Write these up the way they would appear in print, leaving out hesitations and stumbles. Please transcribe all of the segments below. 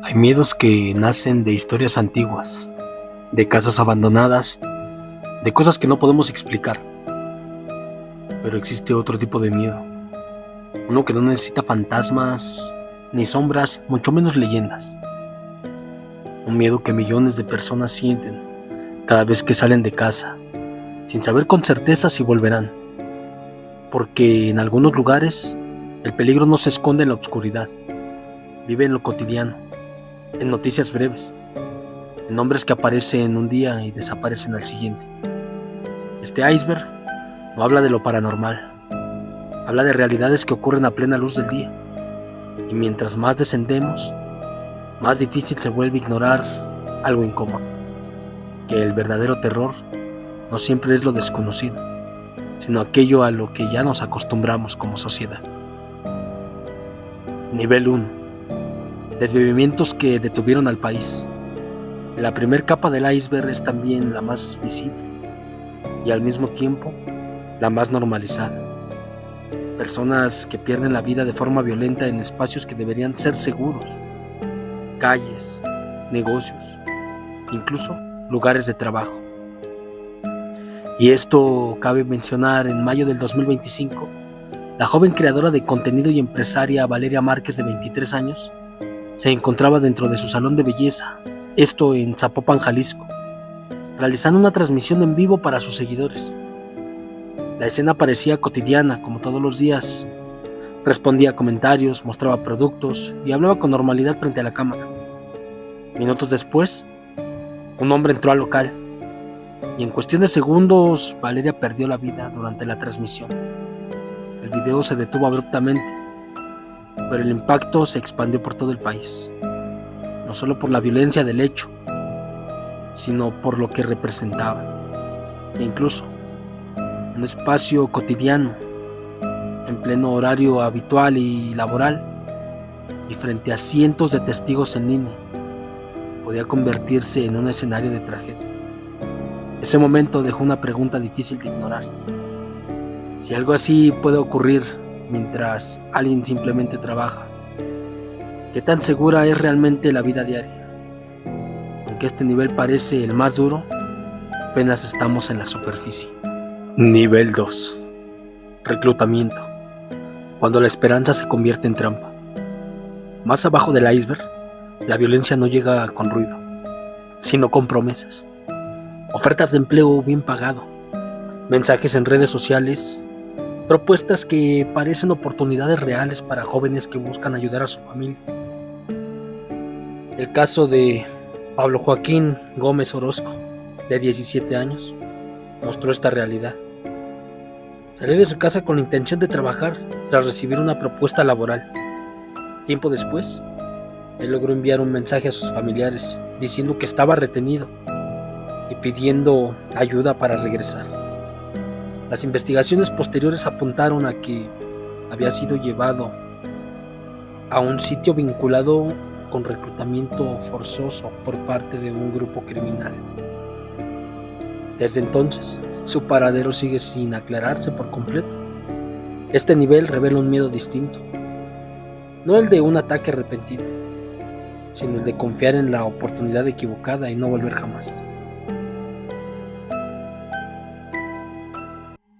Hay miedos que nacen de historias antiguas, de casas abandonadas, de cosas que no podemos explicar. Pero existe otro tipo de miedo, uno que no necesita fantasmas ni sombras, mucho menos leyendas. Un miedo que millones de personas sienten cada vez que salen de casa, sin saber con certeza si volverán. Porque en algunos lugares el peligro no se esconde en la oscuridad, vive en lo cotidiano, en noticias breves, en nombres que aparecen un día y desaparecen al siguiente. Este iceberg no habla de lo paranormal, habla de realidades que ocurren a plena luz del día. Y mientras más descendemos, más difícil se vuelve ignorar algo incómodo, que el verdadero terror no siempre es lo desconocido, sino aquello a lo que ya nos acostumbramos como sociedad. Nivel 1. Desvivimientos que detuvieron al país. La primer capa del iceberg es también la más visible y al mismo tiempo la más normalizada. Personas que pierden la vida de forma violenta en espacios que deberían ser seguros. Calles, negocios, incluso lugares de trabajo. Y esto cabe mencionar: en mayo del 2025, la joven creadora de contenido y empresaria Valeria Márquez, de 23 años, se encontraba dentro de su salón de belleza, esto en Zapopan, Jalisco, realizando una transmisión en vivo para sus seguidores. La escena parecía cotidiana, como todos los días. Respondía a comentarios, mostraba productos y hablaba con normalidad frente a la cámara. Minutos después, un hombre entró al local y en cuestión de segundos Valeria perdió la vida durante la transmisión. El video se detuvo abruptamente, pero el impacto se expandió por todo el país, no solo por la violencia del hecho, sino por lo que representaba. E incluso un espacio cotidiano, en pleno horario habitual y laboral, y frente a cientos de testigos en línea, podía convertirse en un escenario de tragedia. Ese momento dejó una pregunta difícil de ignorar. Si algo así puede ocurrir mientras alguien simplemente trabaja, ¿qué tan segura es realmente la vida diaria? Aunque este nivel parece el más duro, apenas estamos en la superficie. Nivel 2. Reclutamiento. Cuando la esperanza se convierte en trampa. Más abajo del iceberg, la violencia no llega con ruido, sino con promesas. Ofertas de empleo bien pagado, mensajes en redes sociales, propuestas que parecen oportunidades reales para jóvenes que buscan ayudar a su familia. El caso de Pablo Joaquín Gómez Orozco, de 17 años, mostró esta realidad. Salió de su casa con la intención de trabajar tras recibir una propuesta laboral. Tiempo después, él logró enviar un mensaje a sus familiares diciendo que estaba retenido y pidiendo ayuda para regresar. Las investigaciones posteriores apuntaron a que había sido llevado a un sitio vinculado con reclutamiento forzoso por parte de un grupo criminal. Desde entonces, su paradero sigue sin aclararse por completo. Este nivel revela un miedo distinto, no el de un ataque repentino, sino el de confiar en la oportunidad equivocada y no volver jamás.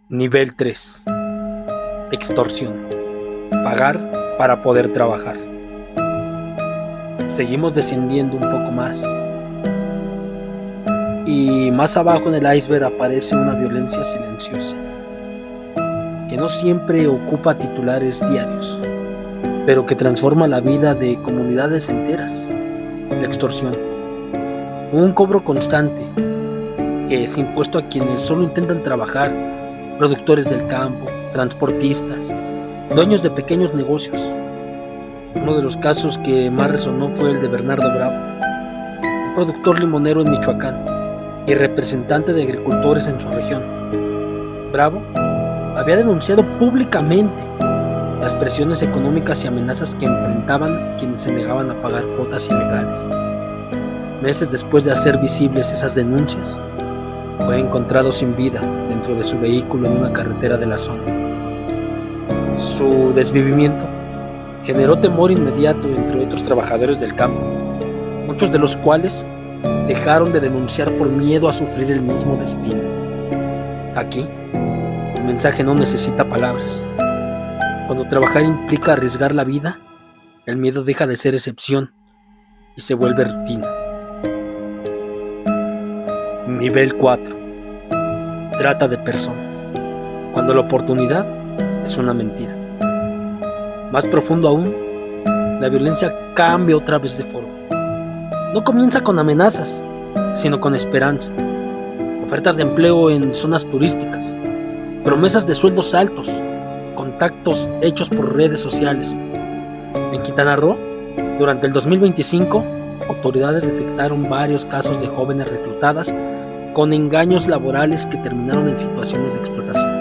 Nivel 3. Extorsión. Pagar para poder trabajar. Seguimos descendiendo un poco más. Y más abajo en el iceberg aparece una violencia silenciosa, que no siempre ocupa titulares diarios, pero que transforma la vida de comunidades enteras. La extorsión. Un cobro constante que es impuesto a quienes solo intentan trabajar: productores del campo, transportistas, dueños de pequeños negocios. Uno de los casos que más resonó fue el de Bernardo Bravo, un productor limonero en Michoacán y representante de agricultores en su región. Bravo había denunciado públicamente las presiones económicas y amenazas que enfrentaban quienes se negaban a pagar cuotas ilegales. Meses después de hacer visibles esas denuncias, fue encontrado sin vida dentro de su vehículo en una carretera de la zona. Su desvivimiento generó temor inmediato entre otros trabajadores del campo, muchos de los cuales dejaron de denunciar por miedo a sufrir el mismo destino. Aquí, el mensaje no necesita palabras. Cuando trabajar implica arriesgar la vida, el miedo deja de ser excepción y se vuelve rutina. Nivel 4. Trata de personas. Cuando la oportunidad es una mentira. Más profundo aún, la violencia cambia otra vez de forma. No comienza con amenazas, sino con esperanza. Ofertas de empleo en zonas turísticas, promesas de sueldos altos, contactos hechos por redes sociales. En Quintana Roo, durante el 2025, autoridades detectaron varios casos de jóvenes reclutadas con engaños laborales que terminaron en situaciones de explotación.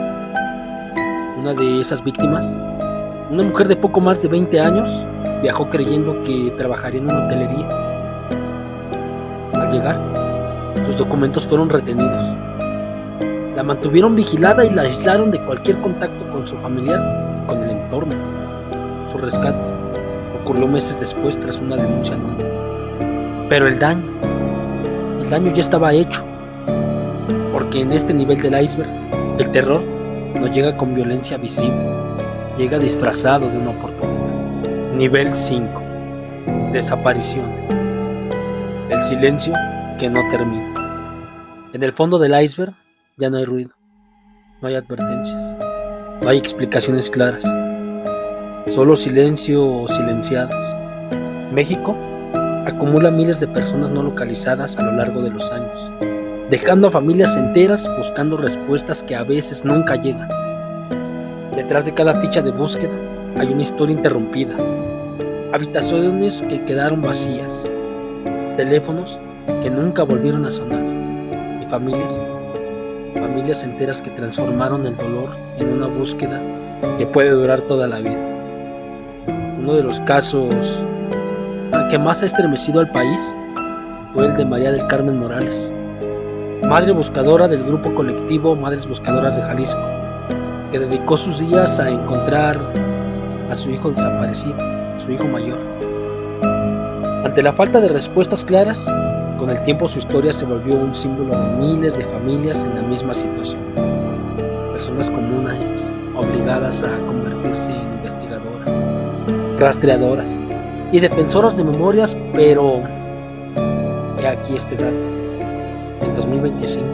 Una de esas víctimas, una mujer de poco más de 20 años, viajó creyendo que trabajaría en una hotelería. Al llegar, sus documentos fueron retenidos. La mantuvieron vigilada y la aislaron de cualquier contacto con su familiar, con el entorno. Su rescate ocurrió meses después tras una denuncia anónima. Pero el daño ya estaba hecho, porque en este nivel del iceberg, el terror no llega con violencia visible, llega disfrazado de una oportunidad. Nivel 5. Desaparición. El silencio que no termina. En el fondo del iceberg ya no hay ruido, no hay advertencias, no hay explicaciones claras, solo silencio o silenciados. México acumula miles de personas no localizadas a lo largo de los años, dejando a familias enteras buscando respuestas que a veces nunca llegan. Detrás de cada ficha de búsqueda hay una historia interrumpida, habitaciones que quedaron vacías, teléfonos que nunca volvieron a sonar y familias enteras que transformaron el dolor en una búsqueda que puede durar toda la vida. Uno de los casos que más ha estremecido al país fue el de María del Carmen Morales, madre buscadora del grupo colectivo Madres Buscadoras de Jalisco, que dedicó sus días a encontrar a su hijo desaparecido, su hijo mayor. Ante la falta de respuestas claras, con el tiempo su historia se volvió un símbolo de miles de familias en la misma situación. Personas comunes obligadas a convertirse en investigadoras, rastreadoras y defensoras de memorias, pero he aquí este dato. En 2025,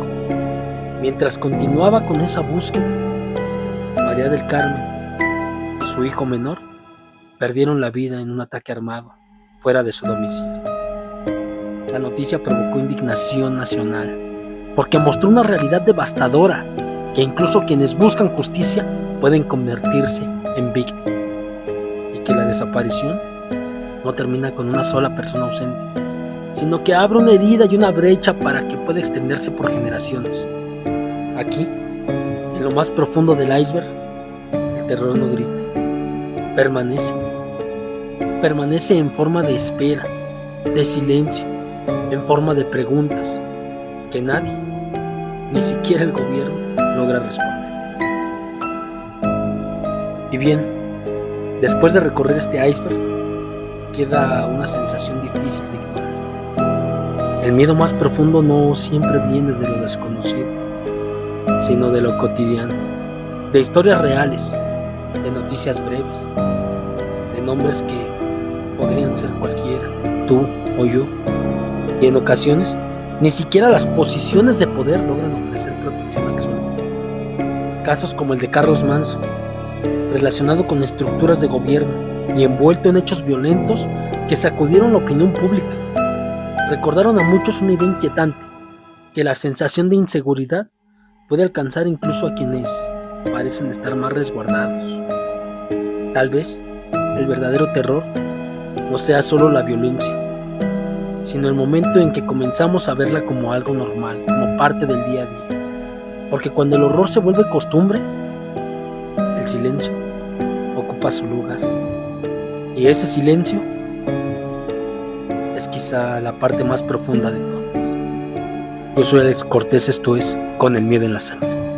mientras continuaba con esa búsqueda, María del Carmen y su hijo menor perdieron la vida en un ataque armado fuera de su domicilio. La noticia provocó indignación nacional, porque mostró una realidad devastadora, que incluso quienes buscan justicia pueden convertirse en víctimas, y que la desaparición no termina con una sola persona ausente, sino que abre una herida y una brecha para que pueda extenderse por generaciones. Aquí, en lo más profundo del iceberg, el terror no grita, permanece en forma de espera, de silencio, en forma de preguntas que nadie, ni siquiera el gobierno, logra responder. Y bien, después de recorrer este iceberg, queda una sensación difícil de ignorar. El miedo más profundo no siempre viene de lo desconocido, sino de lo cotidiano, de historias reales, de noticias breves, de nombres que podrían ser cualquiera, tú o yo, y en ocasiones ni siquiera las posiciones de poder logran ofrecer protección absoluta. Casos como el de Carlos Manzo, relacionado con estructuras de gobierno y envuelto en hechos violentos que sacudieron la opinión pública, recordaron a muchos una idea inquietante, que la sensación de inseguridad puede alcanzar incluso a quienes parecen estar más resguardados. Tal vez el verdadero terror no sea solo la violencia, sino el momento en que comenzamos a verla como algo normal, como parte del día a día. Porque cuando el horror se vuelve costumbre, el silencio ocupa su lugar. Y ese silencio es quizá la parte más profunda de todas. Yo soy Alex Cortés, esto es Con el Miedo en la Sangre.